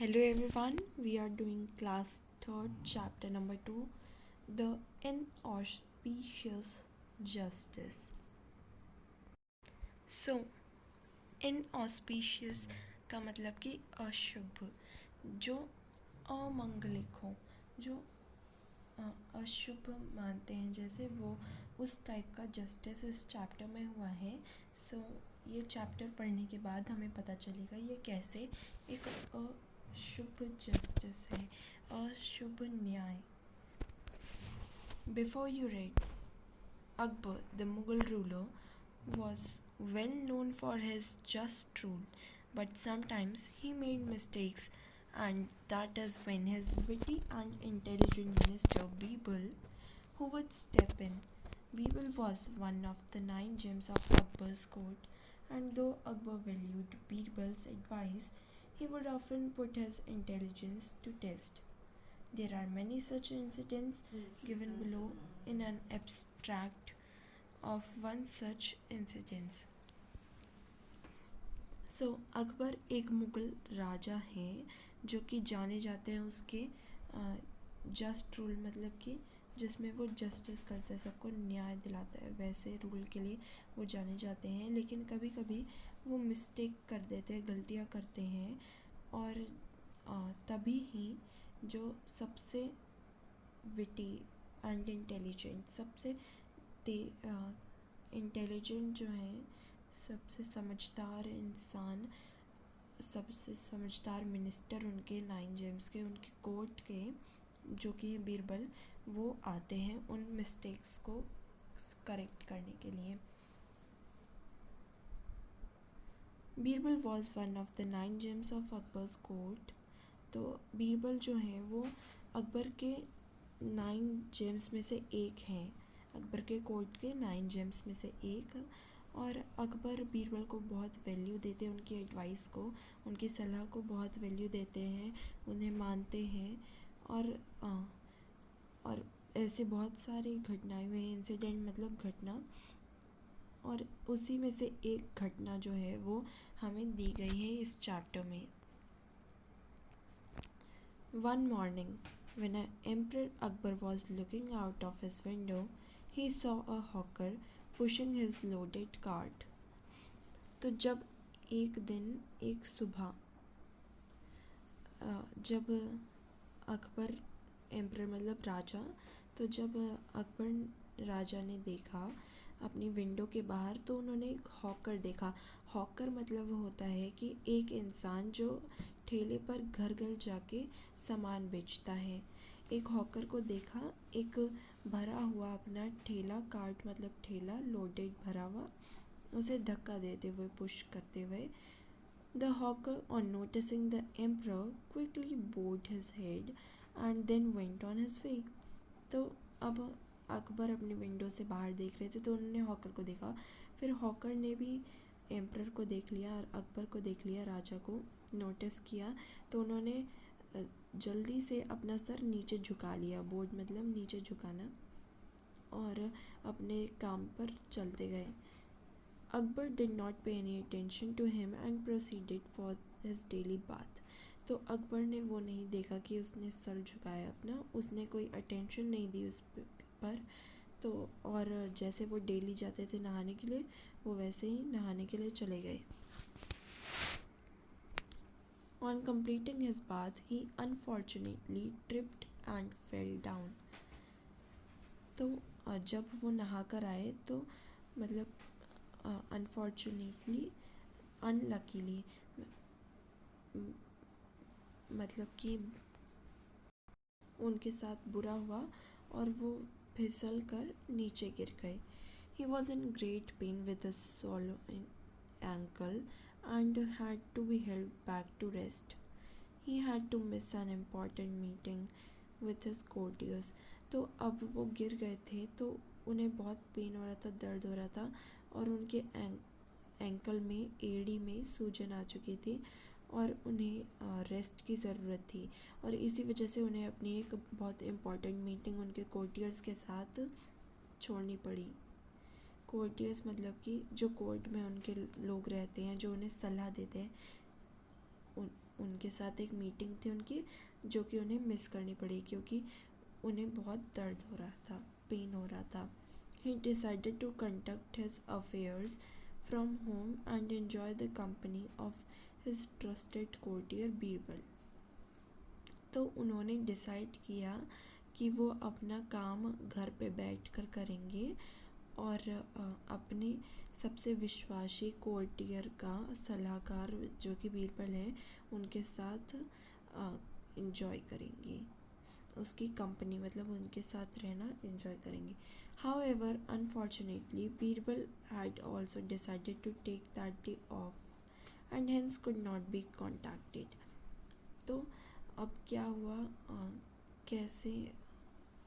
Hello everyone, we are doing class 3rd chapter number 2, the inauspicious justice. So inauspicious का मतलब कि अशुभ, जो अमंगलिक हो, जो अशुभ मानते हैं, जैसे वो उस टाइप का जस्टिस इस चैप्टर में हुआ है. ये चैप्टर पढ़ने के बाद हमें पता चलेगा ये कैसे एक अशुभ जस्टिस है, अशुभ न्याय. Before you read, Akbar, the Mughal ruler, was well known for his just rule, but sometimes he made mistakes, and that is when his witty and intelligent minister Birbal, who would step in. Birbal was one of the 9 gems of Akbar's court, and though Akbar valued Birbal's advice, he would often put his intelligence to test. There are many such incidents given below in an abstract of one such incidents. Akbar एक मुग़ल राजा हैं जो कि जाने जाते हैं उसके just rule, मतलब कि जिसमें वो जस्टिस करता है, सबको न्याय दिलाता है, वैसे रूल के लिए वो जाने जाते हैं. लेकिन कभी कभी वो मिस्टेक कर देते हैं, गलतियाँ करते हैं, और तभी ही जो सबसे विटी एंड इंटेलिजेंट, सबसे इंटेलिजेंट जो है, सबसे समझदार इंसान, सबसे समझदार मिनिस्टर उनके 9 gems के, उनके कोर्ट के, जो कि बीरबल, वो आते हैं उन मिस्टेक्स को करेक्ट करने के लिए. Birbal was one of the 9 gems of Akbar's court. तो बीरबल जो है वो अकबर के 9 gems में से एक हैं, अकबर के कोर्ट के 9 gems में से एक. और अकबर बीरबल को बहुत वैल्यू देते हैं, उनकी एडवाइस को, उनकी सलाह को बहुत वैल्यू देते हैं, उन्हें मानते हैं. और ऐसे बहुत सारी घटनाएं हुई, इंसिडेंट मतलब घटना, और उसी में से एक घटना जो है वो हमें दी गई है इस चैप्टर में. One morning, when Emperor Akbar was looking out of his window, he saw a hawker pushing his loaded cart. तो जब एक दिन, एक सुबह, जब अकबर, एम्परर मतलब राजा, तो जब अकबर राजा ने देखा अपनी विंडो के बाहर, तो उन्होंने एक हॉकर देखा. हॉकर मतलब होता है कि एक इंसान जो ठेले पर घर घर जाके सामान बेचता है. एक हॉकर को देखा, एक भरा हुआ अपना ठेला, कार्ट मतलब ठेला, लोडेड भरा हुआ, उसे धक्का देते हुए, पुश करते हुए. The hawker, on noticing the emperor, quickly bowed his head and then went on his way. तो अब अकबर अपनी विंडो से बाहर देख रहे थे, तो उन्होंने हॉकर को देखा. फिर हॉकर ने भी एम्परर को देख लिया और अकबर को देख लिया, राजा को नोटिस किया. तो उन्होंने जल्दी से अपना सर नीचे झुका लिया, बोर्ड मतलब नीचे झुकाना, और अपने काम पर चलते गए. Akbar did not pay any attention to him and proceeded for his daily bath. तो अकबर ने वो नहीं देखा कि उसने सर झुकाया अपना, उसने कोई अटेंशन नहीं दी उस पर. तो और जैसे वो डेली जाते थे नहाने के लिए, वो वैसे ही नहाने के लिए चले गए. On completing his bath, he unfortunately tripped and fell down. तो जब वो नहा कर आए, तो मतलब अनफॉर्चुनेटली, अनलकीली, मतलब कि उनके साथ बुरा हुआ और वो फिसल कर नीचे गिर गए. He was in great pain with his swollen ankle and had to be held back to rest. He had to miss an important meeting with his courtiers. तो अब वो गिर गए थे, तो उन्हें बहुत पेन हो रहा था, दर्द हो रहा था, और उनके एंकल में, एड़ी में सूजन आ चुकी थी, और उन्हें रेस्ट की ज़रूरत थी. और इसी वजह से उन्हें अपनी एक बहुत इम्पॉर्टेंट मीटिंग उनके कोर्टियर्स के साथ छोड़नी पड़ी. कोर्टियर्स मतलब कि जो कोर्ट में उनके लोग रहते हैं, जो उन्हें सलाह देते हैं, उनके साथ एक मीटिंग थी उनकी, जो कि उन्हें मिस करनी पड़ी क्योंकि उन्हें बहुत दर्द हो रहा था, पेन हो रहा था. He decided to conduct his affairs from home and enjoy the company of his trusted courtier Birbal. तो उन्होंने डिसाइड किया कि वो अपना काम घर पे बैठकर करेंगे और अपने सबसे विश्वासी कोर्टियर का सलाहकार जो कि बीरबल है उनके साथ इंजॉय करेंगे, उसकी कंपनी मतलब उनके साथ रहना इंजॉय करेंगे. However, unfortunately, Birbal had also decided to take that day off and hence could not be contacted. तो अब क्या हुआ, कैसे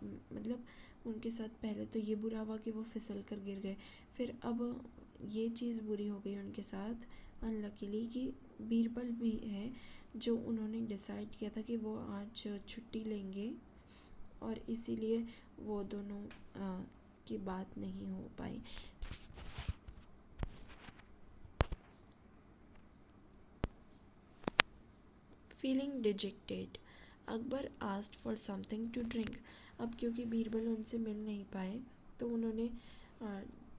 मतलब उनके साथ पहले तो ये बुरा हुआ कि वो फिसल कर गिर गए, फिर अब ये चीज़ बुरी हो गई उनके साथ अनलकीली कि बीरबल भी है जो उन्होंने डिसाइड किया था कि वो आज छुट्टी लेंगे और इसीलिए वो दोनों की बात नहीं हो पाई. Feeling dejected, Akbar asked for something to drink. अब क्योंकि बीरबल उनसे मिल नहीं पाए तो उन्होंने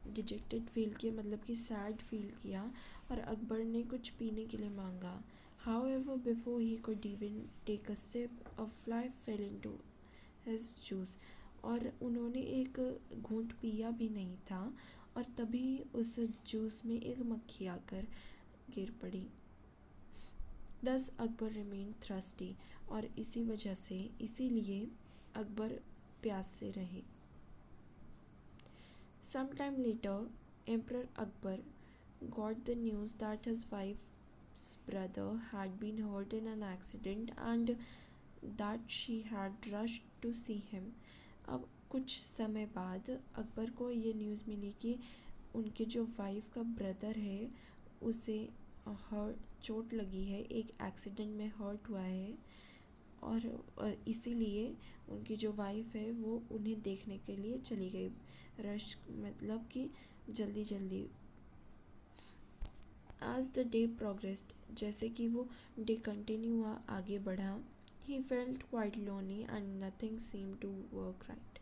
डिजेक्टेड फील किया, मतलब कि सैड फील किया और अकबर ने कुछ पीने के लिए मांगा. However, before he could even take a sip, a fly fell into his juice. और उन्होंने एक घूंट पिया भी नहीं था और तभी उस जूस में एक मक्खी आकर गिर पड़ी. Thus Akbar remained thirsty. और इसी वजह से इसीलिए अकबर प्यास से रहे. Sometime later, Emperor Akbar got the news that his wife's brother had been hurt in an accident and that she had rushed to see him. अब कुछ समय बाद अकबर को ये न्यूज़ मिली कि उनके जो वाइफ का ब्रदर है उसे चोट लगी है, एक एक्सीडेंट में हर्ट हुआ है और इसीलिए उनकी जो वाइफ है वो उन्हें देखने के लिए चली गई. रश मतलब कि जल्दी जल्दी. एज द डे प्रोग्रेस्ड, जैसे कि वो डे कंटिन्यू हुआ, आगे बढ़ा, he felt quite lonely and nothing seem to work right.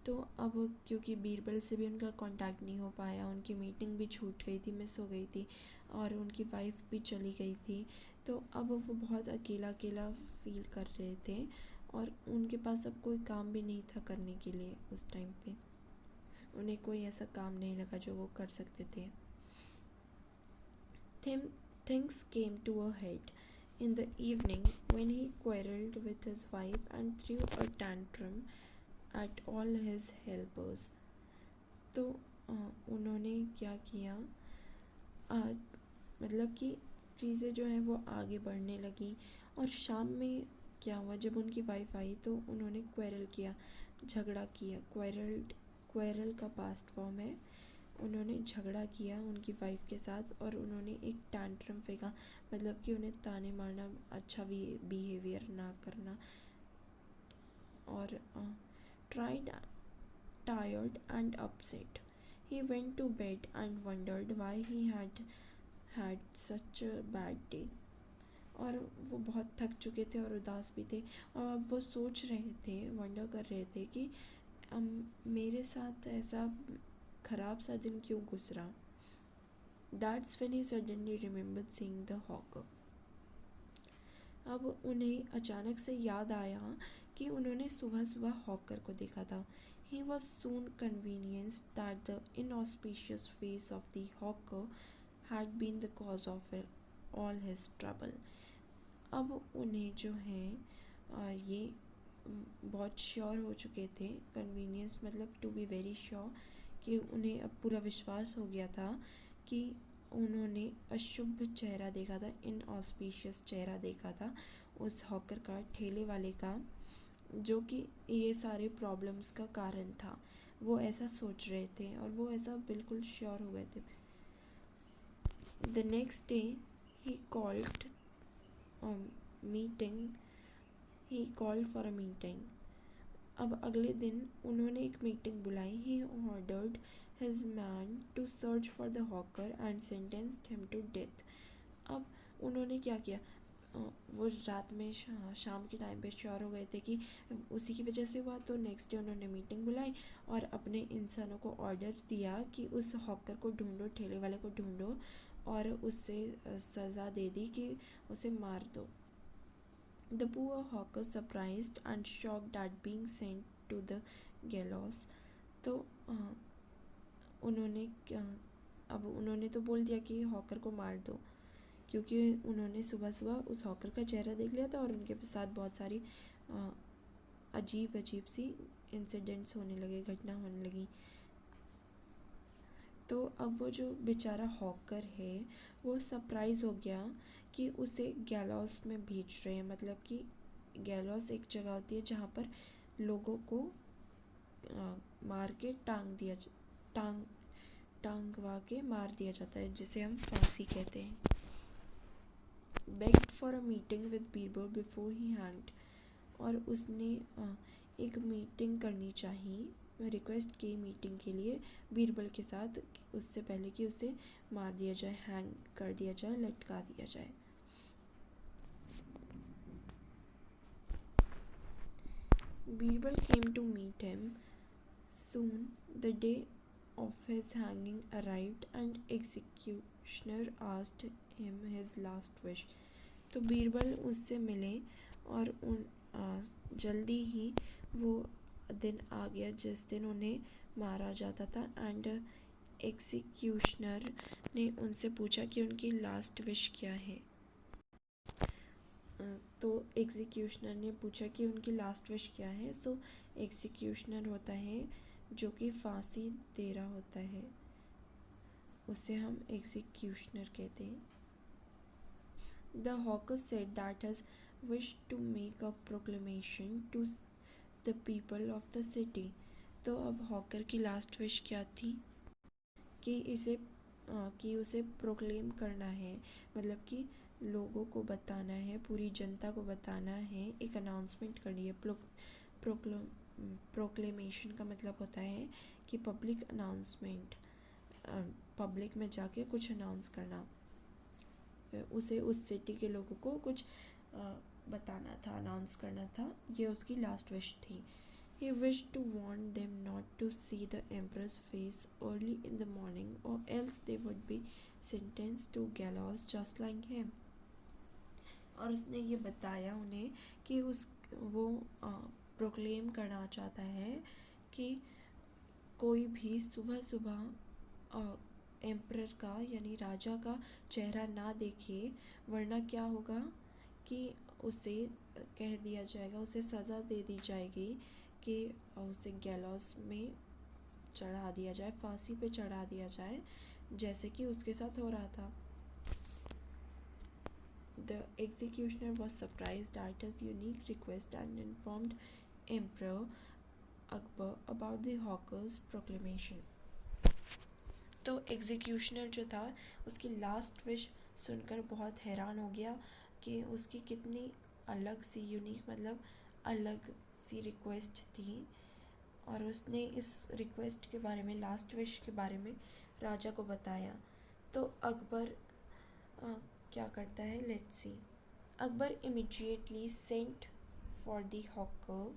तो अब क्योंकि बीरबल से भी उनका कांटेक्ट नहीं हो पाया, उनकी मीटिंग भी छूट गई थी, मिस हो गई थी और उनकी वाइफ भी चली गई थी, तो अब वो बहुत अकेला अकेला फील कर रहे थे और उनके पास अब कोई काम भी नहीं था करने के लिए. उस टाइम पे उन्हें कोई ऐसा काम नहीं लगा जो वो कर सकते थे. Things came to a head in the evening when he quarreled with his wife and threw a tantrum at all his helpers. तो उन्होंने क्या किया, मतलब कि चीज़ें जो हैं वो आगे बढ़ने लगी और शाम में क्या हुआ, जब उनकी वाइफ आई तो उन्होंने क्वेरल किया, झगड़ा किया. क्वेरल का पास्ट फॉर्म है. उन्होंने झगड़ा किया उनकी वाइफ के साथ और उन्होंने एक टैंट्रम फेंका, मतलब कि उन्हें ताने मारना, अच्छा बिहेवियर ना करना. और tired and upset, he went to bed and wondered why he had such a bad day. और वो बहुत थक चुके थे और उदास भी थे और अब वो सोच रहे थे, वंडर कर रहे थे कि मेरे साथ ऐसा खराब सा दिन क्यों गुजरा. That's when he suddenly remembered seeing the hawker. अब उन्हें अचानक से याद आया कि उन्होंने सुबह सुबह हॉकर को देखा था. He was soon convinced that the inauspicious face of the hawker had been the cause of all his trouble. अब उन्हें जो है ये बहुत श्योर हो चुके थे, कन्वीनियंस मतलब टू बी वेरी श्योर, कि उन्हें अब पूरा विश्वास हो गया था कि उन्होंने अशुभ चेहरा देखा था, इनऑस्पिशियस चेहरा देखा था उस हॉकर का, ठेले वाले का, जो कि ये सारे प्रॉब्लम्स का कारण था. वो ऐसा सोच रहे थे और वो ऐसा बिल्कुल श्योर हो गए थे. The next day he called for a meeting. अब अगले दिन उन्होंने एक मीटिंग बुलाई. He ordered his man to search for the hawker and sentenced him to death. अब उन्होंने क्या किया, वो रात में शाम के टाइम पे श्योर हो गए थे कि उसी की वजह से हुआ। तो नेक्स्ट डे उन्होंने मीटिंग बुलाई और अपने इंसानों को ऑर्डर दिया कि उस हॉकर को ढूंढो, ठेले वाले को ढूंढो, और उससे सज़ा दे दी कि उसे मार दो। The poor hawker surprised and shocked at being sent to the gallows। तो उन्होंने अब उन्होंने तो बोल दिया कि हॉकर को मार दो, क्योंकि उन्होंने सुबह सुबह उस हॉकर का चेहरा देख लिया था और उनके साथ बहुत सारी अजीब अजीब सी इंसिडेंट्स होने लगे, घटना होने लगी। तो अब वो जो बेचारा हॉकर है वो सरप्राइज़ हो गया कि उसे गैलॉस में भेज रहे हैं। मतलब कि गैलॉस एक जगह होती है जहाँ पर लोगों को मार के टांगवा के मार दिया जाता है, जिसे हम फांसी कहते हैं। begged for a meeting with Birbal before he hanged। और उसने एक मीटिंग करनी चाहिए, रिक्वेस्ट की मीटिंग के लिए बीरबल के साथ, उससे पहले कि उसे मार दिया जाए, हैंग कर दिया जाए, लटका दिया जाए। Birbal came to meet him soon। The day of his hanging arrived and executioner asked him his last wish। तो बीरबल उससे मिले और जल्दी ही वो दिन आ गया जिस दिन उन्हें मारा जाता था। एंड एग्जीक्यूशनर ने उनसे पूछा कि उनकी लास्ट विश क्या है। तो एग्जीक्यूशनर ने पूछा कि उनकी लास्ट विश क्या है। सो एग्जीक्यूशनर होता है जो कि फांसी दे रहा होता है, उसे हम एग्जीक्यूशनर कहते हैं। The hawker said that his wish to make a proclamation to the people of the city। तो अब हॉकर की लास्ट विश क्या थी कि उसे प्रोक्लेम करना है, मतलब कि लोगों को बताना है, पूरी जनता को बताना है, एक अनाउंसमेंट करनी है। प्रोक्लेमेशन का मतलब होता है कि पब्लिक अनाउंसमेंट, पब्लिक में जाके कुछ अनाउंस करना, उसे उस सिटी के लोगों को कुछ बताना था, अनाउंस करना था। ये उसकी लास्ट विश थी। He wished to warn them not to see the emperor's face early in the morning or else they would be sentenced to gallows just like him। और उसने ये बताया उन्हें कि वो प्रोक्लेम करना चाहता है कि कोई भी सुबह सुबह एम्परर का यानी राजा का चेहरा ना देखे, वरना क्या होगा कि उसे कह दिया जाएगा, उसे सज़ा दे दी जाएगी कि उसे गैलॉस में चढ़ा दिया जाए, फांसी पे चढ़ा दिया जाए, जैसे कि उसके साथ हो रहा था। The executioner was surprised at his unique request and informed Emperor Akbar about the hawker's proclamation। तो एग्जीक्यूशनर जो था उसकी लास्ट विश सुनकर बहुत हैरान हो गया कि उसकी कितनी अलग सी यूनिक, मतलब अलग सी रिक्वेस्ट थी। और उसने इस रिक्वेस्ट के बारे में, लास्ट विश के बारे में राजा को बताया। तो अकबर क्या करता है, let's see. Akbar immediately sent for the hawker.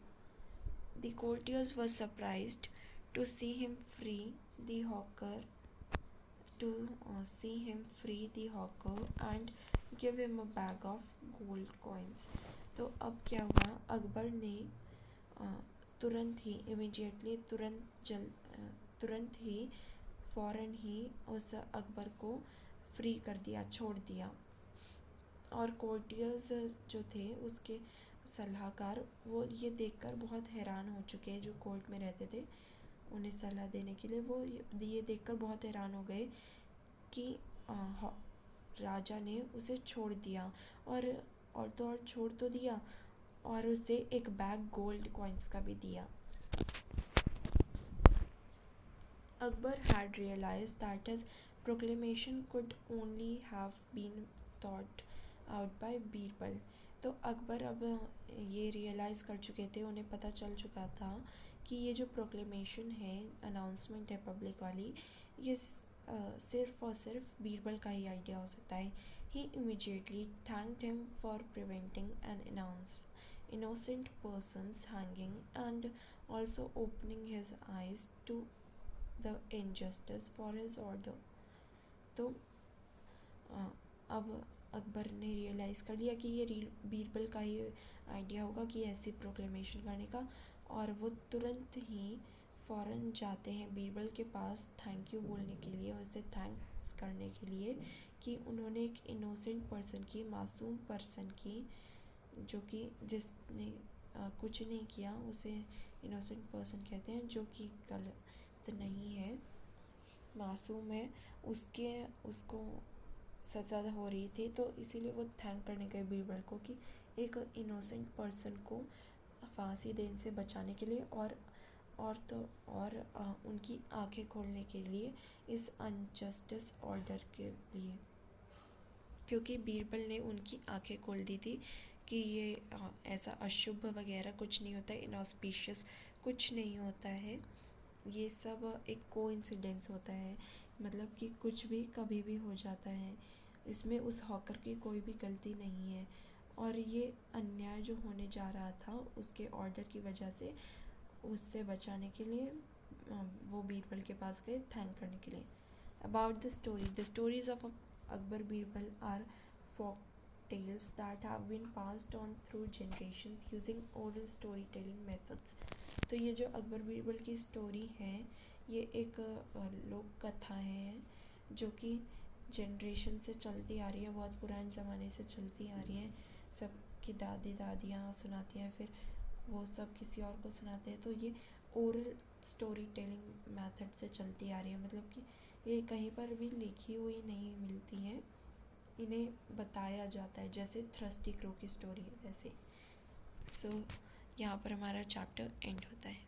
The courtiers were surprised to see him free the hawker and give him a bag of gold coins। तो अब क्या हुआ, अकबर ने तुरंत ही, इमीडिएटली, तुरंत ही, फ़ौरन ही उस अकबर को फ्री कर दिया, छोड़ दिया। और कोर्टियर्स जो थे, उसके सलाहकार, वो ये देखकर बहुत हैरान हो चुके हैं, जो कोर्ट में रहते थे उन्हें सलाह देने के लिए, वो ये देखकर बहुत हैरान हो गए कि राजा ने उसे छोड़ दिया। और तो और छोड़ तो दिया, और उसे एक बैग गोल्ड कॉइन्स का भी दिया। Akbar had realized that his proclamation could only have been thought out by Birbal. तो अकबर अब ये रियलाइज़ कर चुके थे, उन्हें पता चल चुका था कि ये जो प्रोक्लेमेशन है, अनाउंसमेंट है पब्लिक वाली, ये सिर्फ़ और सिर्फ बीरबल का ही आइडिया हो सकता है। He immediately thanked him for preventing an innocent person's hanging and also opening his eyes to the injustice for his order. तो अब अकबर ने रियलाइज़ कर लिया कि ये बीरबल का ही आइडिया होगा कि ऐसी प्रोक्लेमेशन करने का, और वो तुरंत ही फ़ौरन जाते हैं बीरबल के पास थैंक यू बोलने के लिए, उसे थैंक्स करने के लिए कि उन्होंने एक इनोसेंट पर्सन की, मासूम पर्सन की, जो कि जिसने कुछ नहीं किया, उसे इनोसेंट पर्सन कहते हैं, जो कि गलत नहीं है, मासूम है, उसको सज़ा हो रही थी। तो इसीलिए वो थैंक करने गए बीरबल को कि एक इनोसेंट पर्सन को फांसी देने से बचाने के लिए और उनकी आंखें खोलने के लिए, इस अनजस्टिस ऑर्डर के लिए, क्योंकि बीरबल ने उनकी आंखें खोल दी थी कि ये ऐसा अशुभ वगैरह कुछ नहीं होता है, इनऑस्पिशियस कुछ नहीं होता है, ये सब एक कोइंसिडेंस होता है, मतलब कि कुछ भी कभी भी हो जाता है, इसमें उस हॉकर की कोई भी गलती नहीं है। और ये अन्याय जो होने जा रहा था उसके ऑर्डर की वजह से, उससे बचाने के लिए वो बीरबल के पास गए थैंक करने के लिए। About the stories of Akbar Birbal are folk tales that have been passed on through generations using oral storytelling methods। तो ये जो अकबर बीरबल की स्टोरी है, ये एक लोक कथा है जो कि जनरेशन से चलती आ रही है, बहुत पुराने ज़माने से चलती आ रही है, सबकी दादी दादियाँ सुनाती हैं, फिर वो सब किसी और को सुनाते हैं। तो ये ओरल स्टोरी टेलिंग मेथड से चलती आ रही है, मतलब कि ये कहीं पर भी लिखी हुई नहीं मिलती है, इन्हें बताया जाता है, जैसे थ्रस्टी क्रो की स्टोरी है वैसे। सो यहाँ पर हमारा चैप्टर एंड होता है।